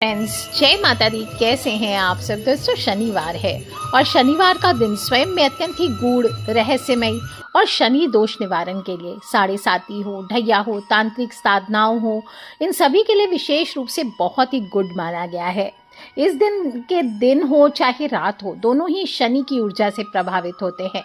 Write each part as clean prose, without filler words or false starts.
Friends, जय माता दी। कैसे हैं आप सब? दोस्तों, शनिवार है और शनिवार का दिन स्वयं में अत्यंत ही गूढ़, रहस्यमय और शनि दोष निवारण के लिए साढ़े साती हो, ढैया हो, तांत्रिक साधनाओं हो, इन सभी के लिए विशेष रूप से बहुत ही गुड माना गया है। इस दिन हो चाहे रात हो, दोनों ही शनि की ऊर्जा से प्रभावित होते हैं।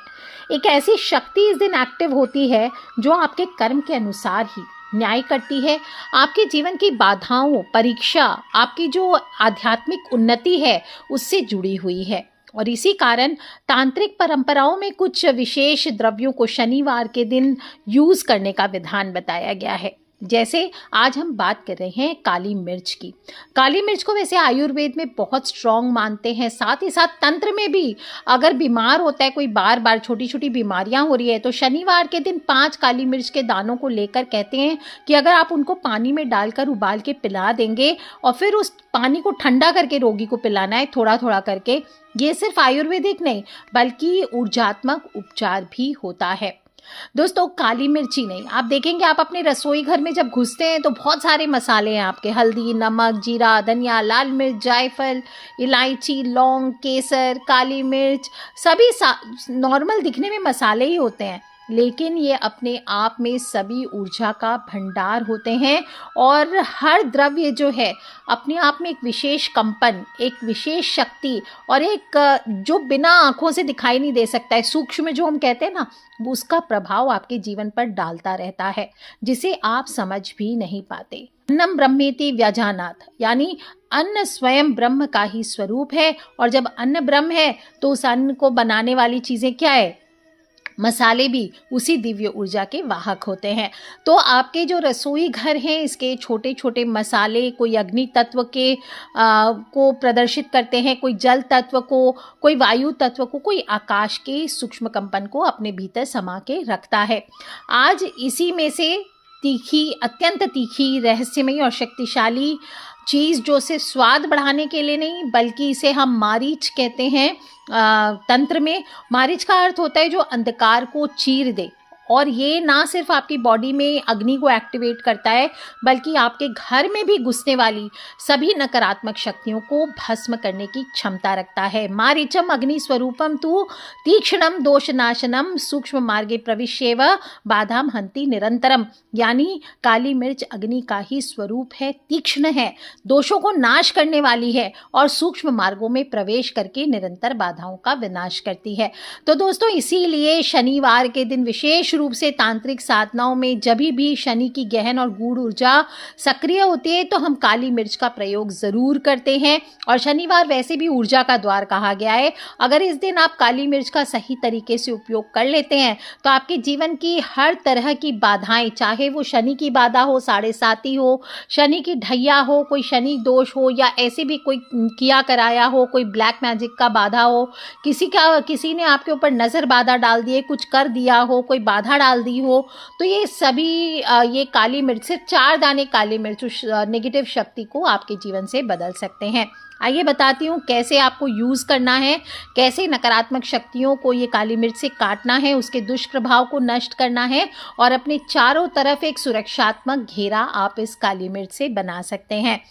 एक ऐसी शक्ति इस दिन एक्टिव होती है जो आपके कर्म के अनुसार ही न्याय करती है। आपके जीवन की बाधाओं, परीक्षा, आपकी जो आध्यात्मिक उन्नति है उससे जुड़ी हुई है। और इसी कारण तांत्रिक परंपराओं में कुछ विशेष द्रव्यों को शनिवार के दिन यूज करने का विधान बताया गया है। जैसे आज हम बात कर रहे हैं काली मिर्च की। काली मिर्च को वैसे आयुर्वेद में बहुत स्ट्रॉन्ग मानते हैं, साथ ही साथ तंत्र में भी। अगर बीमार होता है कोई, बार बार छोटी छोटी बीमारियां हो रही है, तो शनिवार के दिन 5 काली मिर्च के दानों को लेकर कहते हैं कि अगर आप उनको पानी में डालकर उबाल के पिला देंगे और फिर उस पानी को ठंडा करके रोगी को पिलाना है, थोड़ा थोड़ा करके। ये सिर्फ आयुर्वेदिक नहीं बल्कि ऊर्जात्मक उपचार भी होता है। दोस्तों, काली मिर्ची नहीं, आप देखेंगे आप अपने रसोई घर में जब घुसते हैं तो बहुत सारे मसाले हैं आपके। हल्दी, नमक, जीरा, धनिया, लाल मिर्च, जायफल, इलायची, लौंग, केसर, काली मिर्च, सभी नॉर्मल दिखने में मसाले ही होते हैं, लेकिन ये अपने आप में सभी ऊर्जा का भंडार होते हैं। और हर द्रव्य जो है अपने आप में एक विशेष कंपन, एक विशेष शक्ति और एक जो बिना आंखों से दिखाई नहीं दे सकता है, सूक्ष्म जो हम कहते हैं ना, उसका प्रभाव आपके जीवन पर डालता रहता है, जिसे आप समझ भी नहीं पाते। अन्नम ब्रह्मेति व्यजानात्, यानी अन्न स्वयं ब्रह्म का ही स्वरूप है। और जब अन्न ब्रह्म है तो उस अन्न को बनाने वाली चीजें क्या है? मसाले भी उसी दिव्य ऊर्जा के वाहक होते हैं। तो आपके जो रसोई घर हैं, इसके छोटे छोटे मसाले कोई अग्नि तत्व के को प्रदर्शित करते हैं, कोई जल तत्व को, कोई वायु तत्व को, कोई आकाश के सूक्ष्म कंपन को अपने भीतर समा के रखता है। आज इसी में से तीखी, अत्यंत तीखी, रहस्यमयी और शक्तिशाली चीज़, जो सिर्फ स्वाद बढ़ाने के लिए नहीं बल्कि इसे हम मारीच कहते हैं। तंत्र में मारीच का अर्थ होता है जो अंधकार को चीर दे। और ये ना सिर्फ आपकी बॉडी में अग्नि को एक्टिवेट करता है बल्कि आपके घर में भी घुसने वाली सभी नकारात्मक शक्तियों को भस्म करने की क्षमता रखता है। मारीचम अग्नि स्वरूपम तु तीक्ष्णम दोषनाशनम सूक्ष्म मार्गे प्रविश्येव बाधाम हंति निरंतरम, यानी काली मिर्च अग्नि का ही स्वरूप है, तीक्ष्ण है, दोषों को नाश करने वाली है और सूक्ष्म मार्गों में प्रवेश करके निरंतर बाधाओं का विनाश करती है। तो दोस्तों, इसीलिए शनिवार के दिन विशेष रूप से तांत्रिक साधनाओं में जब भी शनि की गहन और गूढ़ ऊर्जा सक्रिय होती है तो हम काली मिर्च का प्रयोग जरूर करते हैं। और शनिवार वैसे भी ऊर्जा का द्वार कहा गया है। अगर इस दिन आप काली मिर्च का सही तरीके से उपयोग कर लेते हैं तो आपके जीवन की हर तरह की बाधाएं, चाहे वो शनि की बाधा हो, साढ़े साती हो, शनि की ढैया हो, कोई शनि दोष हो, या ऐसे भी कोई किया कराया हो, कोई ब्लैक मैजिक का बाधा हो, किसी ने आपके ऊपर नजर बाधा डाल दिए, कुछ कर दिया हो, कोई बाधा डाल दी हो, तो ये सभी ये काली मिर्च से 4 दाने काली मिर्च उस नेगेटिव शक्ति को आपके जीवन से बदल सकते हैं। आइए बताती हूँ कैसे आपको यूज करना है, कैसे नकारात्मक शक्तियों को ये काली मिर्च से काटना है, उसके दुष्प्रभाव को नष्ट करना है और अपने चारों तरफ एक सुरक्षात्मक घेरा आप इस काली मिर्च से बना सकते हैं।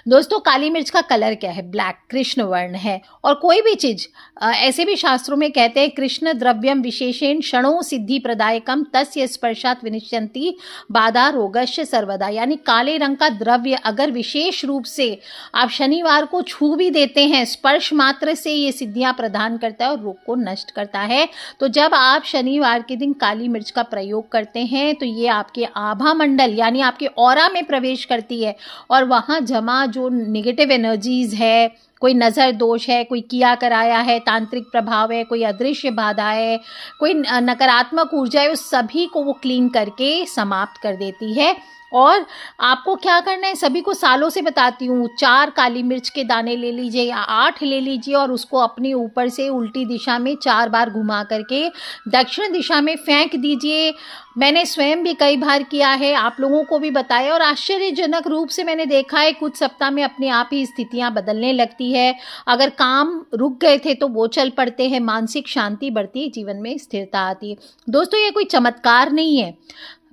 दोस्तों, काली मिर्च का कलर क्या है? ब्लैक, कृष्ण वर्ण है। और कोई भी चीज, ऐसे भी शास्त्रों में कहते हैं, कृष्ण द्रव्यम विशेषेण क्षणों सिद्धि प्रदायकम तस्य स्पर्शात विनिश्यन्ति बाधा रोगस्य सर्वदा, यानी काले रंग का द्रव्य अगर विशेष रूप से आप शनिवार को छू भी देते हैं, स्पर्श मात्र से ये सिद्धियां प्रदान करता है और रोग को नष्ट करता है। तो जब आप शनिवार के दिन काली मिर्च का प्रयोग करते हैं तो ये आपके आभा मंडल यानी आपके ऑरा में प्रवेश करती है और वहां जमा जो नेगेटिव एनर्जीज है, कोई नज़र दोष है, कोई किया कराया है, तांत्रिक प्रभाव है, कोई अदृश्य बाधा है, कोई नकारात्मक ऊर्जा है, उस सभी को वो क्लीन करके समाप्त कर देती है। और आपको क्या करना है, सभी को सालों से बताती हूँ, 4 काली मिर्च के दाने ले लीजिए या 8 ले लीजिए और उसको अपने ऊपर से उल्टी दिशा में 4 बार घुमा करके दक्षिण दिशा में फेंक दीजिए। मैंने स्वयं भी कई बार किया है, आप लोगों को भी बताया और आश्चर्यजनक रूप से मैंने देखा है कुछ सप्ताह में अपने आप ही स्थितियां बदलने लगती है। अगर काम रुक गए थे तो वो चल पड़ते हैं, मानसिक शांति बढ़ती है, जीवन में स्थिरता आती है। दोस्तों, ये कोई चमत्कार नहीं है।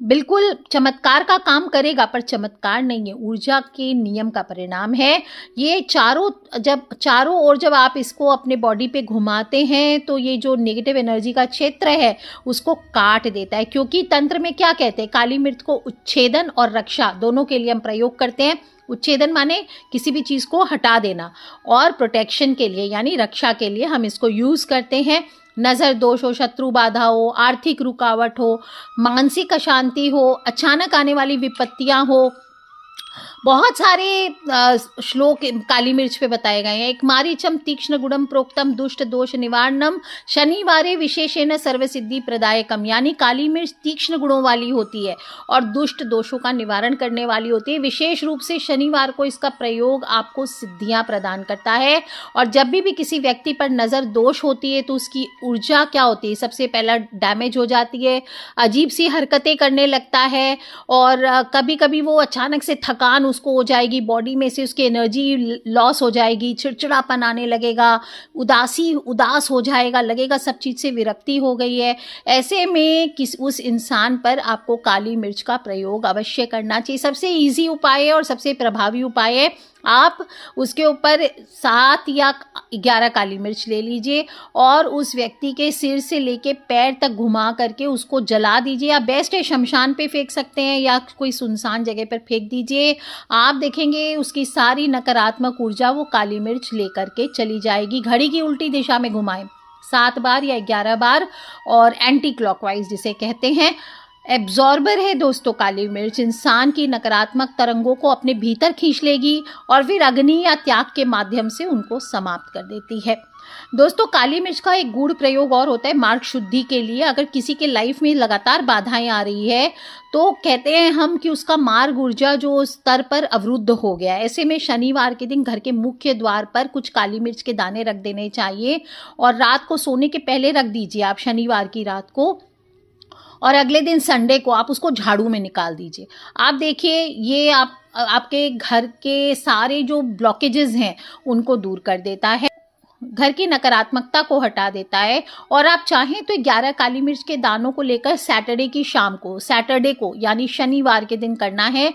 बिल्कुल चमत्कार का काम करेगा, पर चमत्कार नहीं है, ऊर्जा के नियम का परिणाम है। ये चारों ओर जब आप इसको अपने बॉडी पे घुमाते हैं तो ये जो नेगेटिव एनर्जी का क्षेत्र है उसको काट देता है। क्योंकि तंत्र में क्या कहते हैं, काली मिर्च को उच्छेदन और रक्षा दोनों के लिए हम प्रयोग करते हैं। उच्छेदन माने किसी भी चीज़ को हटा देना, और प्रोटेक्शन के लिए यानी रक्षा के लिए हम इसको यूज़ करते हैं। नज़र दोष हो, शत्रु बाधा हो, आर्थिक रुकावट हो, मानसिक अशांति हो, अचानक आने वाली विपत्तियां हो, बहुत सारे श्लोक काली मिर्च पे बताए गए हैं। एक मारीचम तीक्ष्ण गुणम प्रोक्तम दुष्ट दोष निवारणम शनिवारे विशेषेण सर्व सिद्धि प्रदायकम, यानी काली मिर्च तीक्ष्ण गुणों वाली होती है और दुष्ट दोषों का निवारण करने वाली होती है। विशेष रूप से शनिवार को इसका प्रयोग आपको सिद्धियां प्रदान करता है। और जब भी किसी व्यक्ति पर नज़र दोष होती है तो उसकी ऊर्जा क्या होती है, सबसे पहला डैमेज हो जाती है, अजीब सी हरकतें करने लगता है, और कभी कभी वो अचानक से थकान उसको हो जाएगी, बॉडी में से उसकी एनर्जी लॉस हो जाएगी, चिड़चिड़ापन आने लगेगा, उदास हो जाएगा, लगेगा सब चीज़ से विरक्ति हो गई है। ऐसे में उस इंसान पर आपको काली मिर्च का प्रयोग अवश्य करना चाहिए। सबसे इजी उपाय है और सबसे प्रभावी उपाय है, आप उसके ऊपर 7 या 11 काली मिर्च ले लीजिए और उस व्यक्ति के सिर से लेके पैर तक घुमा करके उसको जला दीजिए। या बेस्ट है शमशान पे फेंक सकते हैं या कोई सुनसान जगह पर फेंक दीजिए। आप देखेंगे उसकी सारी नकारात्मक ऊर्जा वो काली मिर्च लेकर के चली जाएगी। घड़ी की उल्टी दिशा में घुमाएं 7 बार या 11 बार, और एंटी क्लॉकवाइज जिसे कहते हैं। एब्जॉर्बर है दोस्तों काली मिर्च, इंसान की नकारात्मक तरंगों को अपने भीतर खींच लेगी और फिर अग्नि या त्याग के माध्यम से उनको समाप्त कर देती है। दोस्तों काली मिर्च का एक गूढ़ प्रयोग और होता है मार्ग शुद्धि के लिए। अगर किसी के लाइफ में लगातार बाधाएं आ रही है तो कहते हैं हम कि उसका मार्ग ऊर्जा जो स्तर पर अवरुद्ध हो गया है। ऐसे में शनिवार के दिन घर के मुख्य द्वार पर कुछ काली मिर्च के दाने रख देने चाहिए और रात को सोने के पहले रख दीजिए आप, शनिवार की रात को, और अगले दिन संडे को आप उसको झाड़ू में निकाल दीजिए। आप देखिए ये आपके घर के सारे जो ब्लॉकेजेस हैं उनको दूर कर देता है, घर की नकारात्मकता को हटा देता है। और आप चाहें तो 11 काली मिर्च के दानों को लेकर सैटरडे को यानी शनिवार के दिन करना है।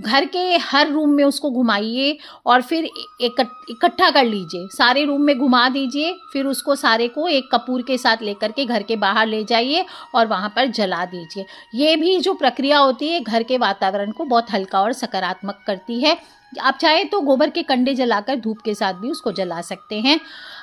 घर के हर रूम में उसको घुमाइए और फिर इकट्ठा कर लीजिए, सारे रूम में घुमा दीजिए। फिर उसको सारे को एक कपूर के साथ लेकर के घर के बाहर ले जाइए और वहाँ पर जला दीजिए। ये भी जो प्रक्रिया होती है घर के वातावरण को बहुत हल्का और सकारात्मक करती है। आप चाहे तो गोबर के कंडे जलाकर धूप के साथ भी उसको जला सकते हैं।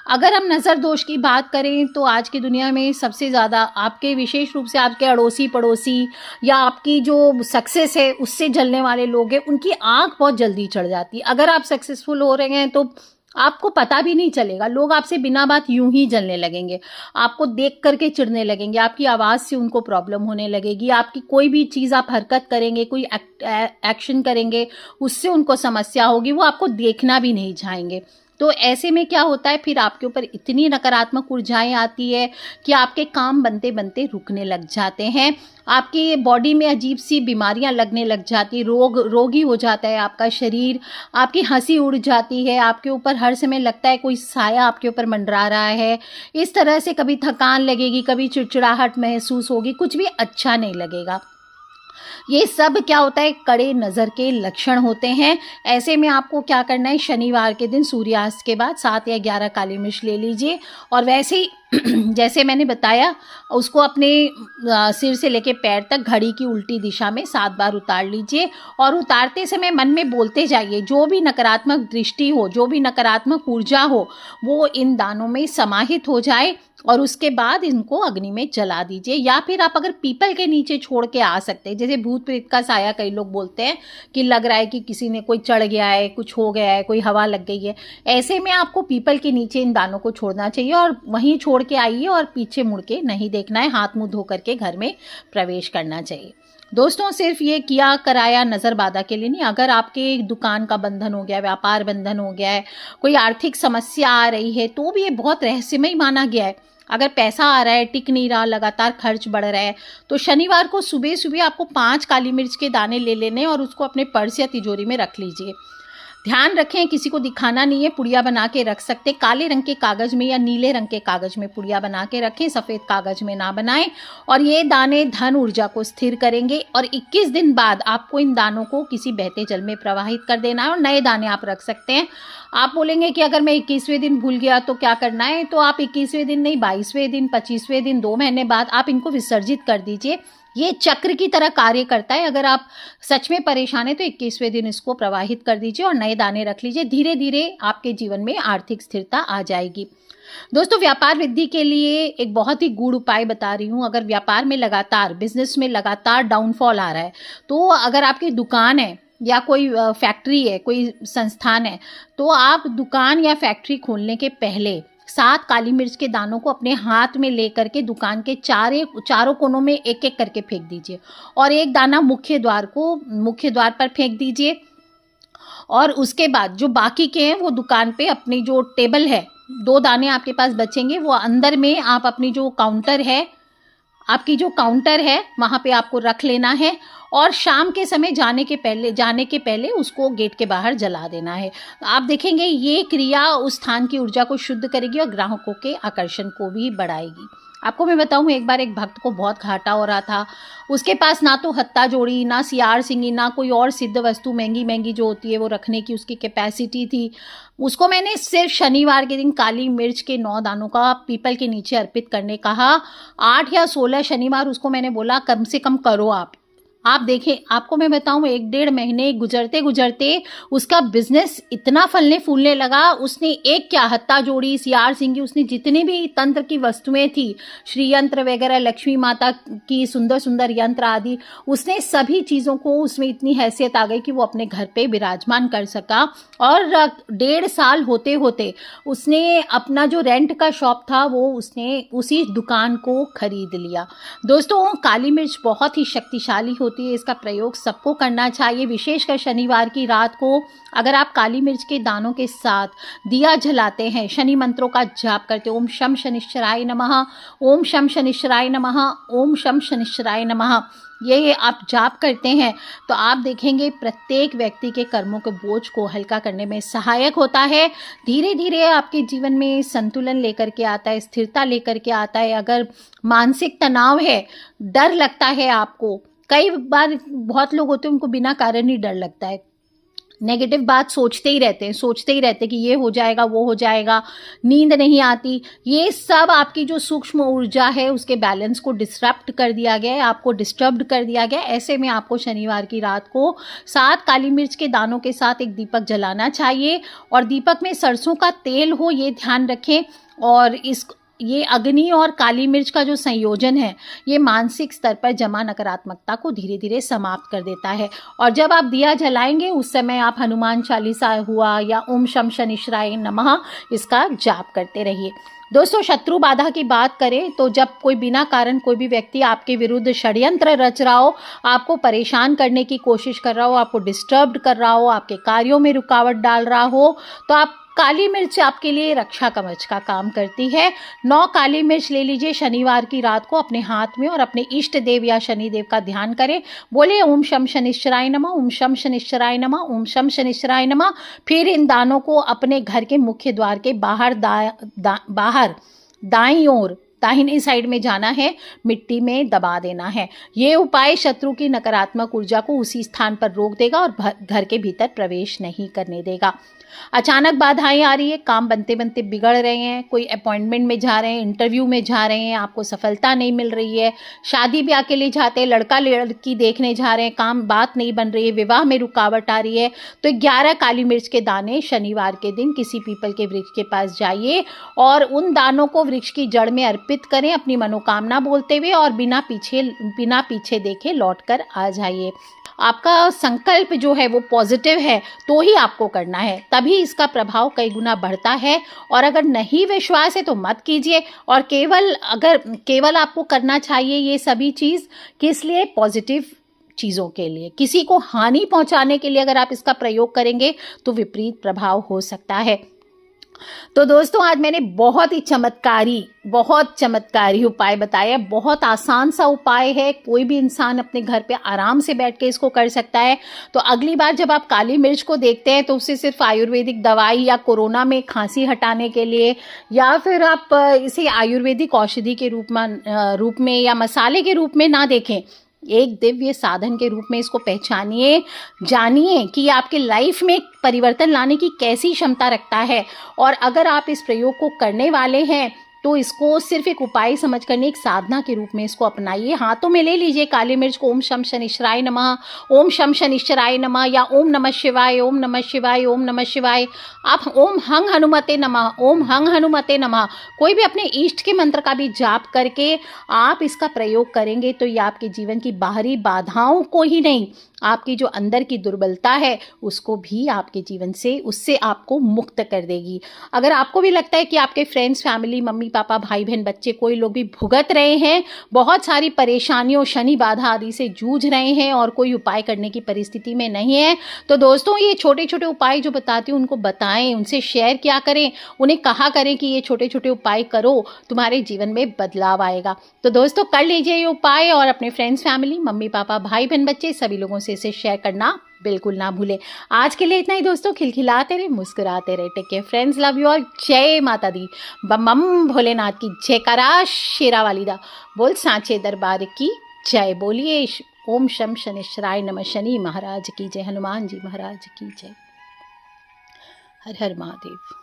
अगर हम नज़र दोष की बात करें तो आज की दुनिया में सबसे ज़्यादा आपके, विशेष रूप से आपके अड़ोसी पड़ोसी या आपकी जो सक्सेस है उससे जलने वाले लोग हैं, उनकी आंख बहुत जल्दी चढ़ जाती है। अगर आप सक्सेसफुल हो रहे हैं तो आपको पता भी नहीं चलेगा, लोग आपसे बिना बात यूं ही जलने लगेंगे, आपको देख करके चिढ़ने लगेंगे, आपकी आवाज़ से उनको प्रॉब्लम होने लगेगी, आपकी कोई भी चीज़ आप हरकत करेंगे, कोई एक्शन करेंगे उससे उनको समस्या होगी, वो आपको देखना भी नहीं चाहेंगे। तो ऐसे में क्या होता है, फिर आपके ऊपर इतनी नकारात्मक ऊर्जाएं आती है कि आपके काम बनते बनते रुकने लग जाते हैं, आपकी बॉडी में अजीब सी बीमारियां लगने लग जाती, रोगी हो जाता है आपका शरीर, आपकी हंसी उड़ जाती है, आपके ऊपर हर समय लगता है कोई साया आपके ऊपर मंडरा रहा है। इस तरह से कभी थकान लगेगी, कभी चिड़चिड़ाहट महसूस होगी, कुछ भी अच्छा नहीं लगेगा। ये सब क्या होता है, कड़े नज़र के लक्षण होते हैं। ऐसे में आपको क्या करना है, शनिवार के दिन सूर्यास्त के बाद 7 या 11 काली मिर्च ले लीजिए और वैसे ही जैसे मैंने बताया उसको अपने सिर से लेके पैर तक घड़ी की उल्टी दिशा में 7 बार उतार लीजिए और उतारते समय मन में बोलते जाइए, जो भी नकारात्मक दृष्टि हो, जो भी नकारात्मक ऊर्जा हो वो इन दानों में समाहित हो जाए और उसके बाद इनको अग्नि में जला दीजिए। या फिर आप अगर पीपल के नीचे छोड़ के आ सकते हैं, जैसे भूत प्रेत का साया कई लोग बोलते हैं कि लग रहा है कि किसी ने कोई चढ़ गया है, कुछ हो गया है, कोई हवा लग गई है, ऐसे में आपको पीपल के नीचे इन दानों को छोड़ना चाहिए और वहीं छोड़ के आइए और पीछे मुड़ के नहीं देखना है, हाथ मुंह धो करके घर में प्रवेश करना चाहिए। दोस्तों सिर्फ ये किया कराया नज़र बाधा के लिए नहीं, अगर आपके दुकान का बंधन हो गया, व्यापार बंधन हो गया है, कोई आर्थिक समस्या आ रही है तो भी ये बहुत रहस्यमय माना गया है। अगर पैसा आ रहा है, टिक नहीं रहा, लगातार खर्च बढ़ रहा है, तो शनिवार को सुबह सुबह आपको 5 काली मिर्च के दाने ले लेने और उसको अपने पर्स या तिजोरी में रख लीजिए। ध्यान रखें, किसी को दिखाना नहीं है, पुड़िया बना के रख सकते। काले रंग के कागज में या नीले रंग के कागज में पुड़िया बना के रखें, सफ़ेद कागज में ना बनाएं। और ये दाने धन ऊर्जा को स्थिर करेंगे। और 21 दिन बाद आपको इन दानों को किसी बहते जल में प्रवाहित कर देना है और नए दाने आप रख सकते हैं। आप बोलेंगे कि अगर मैं 21वें दिन भूल गया तो क्या करना है, तो आप 21वें दिन नहीं, 22वें दिन, 25वें दिन, 2 महीने बाद आप इनको विसर्जित कर दीजिए। ये चक्र की तरह कार्य करता है। अगर आप सच में परेशान हैं तो 21वें दिन इसको प्रवाहित कर दीजिए और नए दाने रख लीजिए। धीरे धीरे आपके जीवन में आर्थिक स्थिरता आ जाएगी। दोस्तों, व्यापार वृद्धि के लिए एक बहुत ही गूढ़ उपाय बता रही हूँ। अगर व्यापार में लगातार, बिजनेस में लगातार डाउनफॉल आ रहा है, तो अगर आपकी दुकान है या कोई फैक्ट्री है, कोई संस्थान है, तो आप दुकान या फैक्ट्री खोलने के पहले 7 काली मिर्च के दानों को अपने हाथ में लेकर के दुकान के चारों कोनों में एक एक करके फेंक दीजिए और एक दाना मुख्य द्वार पर फेंक दीजिए। और उसके बाद जो बाकी के हैं वो दुकान पे अपनी जो टेबल है, 2 दाने आपके पास बचेंगे, वो अंदर में आप अपनी जो आपकी जो काउंटर है वहाँ पे आपको रख लेना है। और शाम के समय जाने के पहले उसको गेट के बाहर जला देना है। आप देखेंगे ये क्रिया उस स्थान की ऊर्जा को शुद्ध करेगी और ग्राहकों के आकर्षण को भी बढ़ाएगी। आपको मैं बताऊं, एक बार एक भक्त को बहुत घाटा हो रहा था। उसके पास ना तो हत्ता जोड़ी, ना सियार सिंगी, ना कोई और सिद्ध वस्तु महंगी जो होती है वो रखने की उसकी कैपेसिटी थी। उसको मैंने सिर्फ शनिवार के दिन काली मिर्च के 9 दानों का पीपल के नीचे अर्पित करने कहा। 8 या 16 शनिवार उसको मैंने बोला कम से कम करो आप देखें, आपको मैं बताऊं 1-1.5 महीने गुजरते उसका बिजनेस इतना फलने फूलने लगा। उसने एक क्या, हत्ता जोड़ी, सियार सिंगी, उसने जितने भी तंत्र की वस्तुएं थी, श्री यंत्र वगैरह, लक्ष्मी माता की सुंदर सुंदर यंत्र आदि, उसने सभी चीज़ों को, उसमें इतनी हैसियत आ गई कि वो अपने घर पे विराजमान कर सका। और 1.5 साल होते होते उसने अपना जो रेंट का शॉप था वो उसने उसी दुकान को खरीद लिया। दोस्तों, काली मिर्च बहुत ही शक्तिशाली होती है, इसका प्रयोग सबको करना चाहिए। विशेषकर शनिवार की रात को अगर आप काली मिर्च के दानों के साथ दिया जलाते हैं, शनि मंत्रों का जाप करते हैं, ओम शम शनिश्चराय नमः, ओम शम शनिश्चराय नमः, ओम शम शनिश्चराय नमः, ये आप जाप करते हैं तो आप देखेंगे प्रत्येक व्यक्ति के कर्मों के बोझ को हल्का करने में सहायक होता है। धीरे धीरे आपके जीवन में संतुलन लेकर के आता है, स्थिरता लेकर के आता है। अगर मानसिक तनाव है, डर लगता है आपको, कई बार बहुत लोग होते हैं उनको बिना कारण ही डर लगता है, नेगेटिव बात सोचते ही रहते कि ये हो जाएगा, वो हो जाएगा, नींद नहीं आती, ये सब आपकी जो सूक्ष्म ऊर्जा है उसके बैलेंस को डिस्टर्ब कर दिया गया है, आपको डिस्टर्ब्ड कर दिया गया है। ऐसे में आपको शनिवार की रात को 7 काली मिर्च के दानों के साथ एक दीपक जलाना चाहिए और दीपक में सरसों का तेल हो, ये ध्यान रखें। और ये अग्नि और काली मिर्च का जो संयोजन है ये मानसिक स्तर पर जमा नकारात्मकता को धीरे धीरे समाप्त कर देता है। और जब आप दिया जलाएंगे उस समय आप हनुमान चालीसा हुआ या ओम शम शनिश्चराय नमः इसका जाप करते रहिए। दोस्तों, शत्रु बाधा की बात करें तो जब कोई बिना कारण कोई भी व्यक्ति आपके विरुद्ध षड्यंत्र रच रहा हो, आपको परेशान करने की कोशिश कर रहा हो, आपको डिस्टर्ब कर रहा हो, आपके कार्यों में रुकावट डाल रहा हो, तो आप काली मिर्च आपके लिए रक्षा कवच का काम करती है। 9 काली मिर्च ले लीजिए, शनिवार की रात को अपने हाथ में और अपने इष्ट देव या शनिदेव का ध्यान करें, बोले ओम शम शनिश्चराय नमः, ओम शम शनिश्चराय नमः, ओम शम शनिश्चराय नमः। फिर इन दानों को अपने घर के मुख्य द्वार के बाहर दाईं ओर दाहिनी साइड में जाना है, मिट्टी में दबा देना है। ये उपाय शत्रु की नकारात्मक ऊर्जा को उसी स्थान पर रोक देगा और घर के भीतर प्रवेश नहीं करने देगा। अचानक बाधाएं आ रही है, काम बनते बनते बिगड़ रहे हैं, कोई अपॉइंटमेंट में जा रहे हैं, इंटरव्यू में जा रहे हैं, आपको सफलता नहीं मिल रही है, शादी ब्याह के लिए जाते हैं, लड़का लड़की देखने जा रहे हैं, बात नहीं बन रही है, विवाह में रुकावट आ रही है, तो 11 काली मिर्च के दाने शनिवार के दिन किसी पीपल के वृक्ष के पास जाइए और उन दानों को वृक्ष की जड़ में अर्पित करें अपनी मनोकामना बोलते हुए और बिना पीछे देखे लौट कर आ जाइए। आपका संकल्प जो है वो पॉजिटिव है तो ही आपको करना है, तभी इसका प्रभाव कई गुना बढ़ता है। और अगर नहीं विश्वास है तो मत कीजिए। और केवल आपको करना चाहिए ये सभी चीज़ किस लिए, पॉजिटिव चीज़ों के लिए। किसी को हानि पहुंचाने के लिए अगर आप इसका प्रयोग करेंगे तो विपरीत प्रभाव हो सकता है। तो दोस्तों आज मैंने बहुत चमत्कारी उपाय बताया। बहुत आसान सा उपाय है, कोई भी इंसान अपने घर पे आराम से बैठ के इसको कर सकता है। तो अगली बार जब आप काली मिर्च को देखते हैं तो उसे सिर्फ आयुर्वेदिक दवाई या कोरोना में खांसी हटाने के लिए, या फिर आप इसे आयुर्वेदिक औषधि के रूप में या मसाले के रूप में ना देखें। एक दिव्य साधन के रूप में इसको पहचानिए, जानिए कि आपके लाइफ में परिवर्तन लाने की कैसी क्षमता रखता है। और अगर आप इस प्रयोग को करने वाले हैं तो इसको सिर्फ एक उपाय समझ कर नहीं, एक साधना के रूप में इसको अपनाइए। हाथों में ले लीजिए काली मिर्च को, ओम शम शनिश्चराय नमः, ओम शम शनिश्चराय नमः, या ओम नमः शिवाय, ओम नमः शिवाय, ओम नमः शिवाय। आप ओम हंग हनुमते नमः, ओम हंग हनुमते नमः, कोई भी अपने इष्ट के मंत्र का भी जाप करके आप इसका प्रयोग करेंगे तो ये आपके जीवन की बाहरी बाधाओं को ही नहीं, आपकी जो अंदर की दुर्बलता है उसको भी आपके जीवन से, उससे आपको मुक्त कर देगी। अगर आपको भी लगता है कि आपके फ्रेंड्स, फैमिली, मम्मी पापा, भाई बहन, बच्चे, कोई लोग भी भुगत रहे हैं, बहुत सारी परेशानियों, शनि बाधा आदि से जूझ रहे हैं और कोई उपाय करने की परिस्थिति में नहीं है, तो दोस्तों ये छोटे छोटे उपाय जो बताती हूँ उनको बताएं, उनसे शेयर किया करें, उन्हें कहा करें कि ये छोटे छोटे उपाय करो, तुम्हारे जीवन में बदलाव आएगा। तो दोस्तों कर लीजिए ये उपाय और अपने फ्रेंड्स, फैमिली, मम्मी पापा, भाई बहन, बच्चे सभी लोगों से इसे शेयर करना बिल्कुल ना भूलें। आज के लिए इतना ही दोस्तों, खिलखिलाते रहे, मुस्कुराते रहे। Take care friends, love you all. जय माता दी, बम बम भोलेनाथ की जयकारा, शेरा वालीदा बोल सांचे दरबार की जय। बोलिए ओम शम शनिश्चराय नमः, शनि महाराज की जय, हनुमान जी महाराज की जय। हर हर महादेव।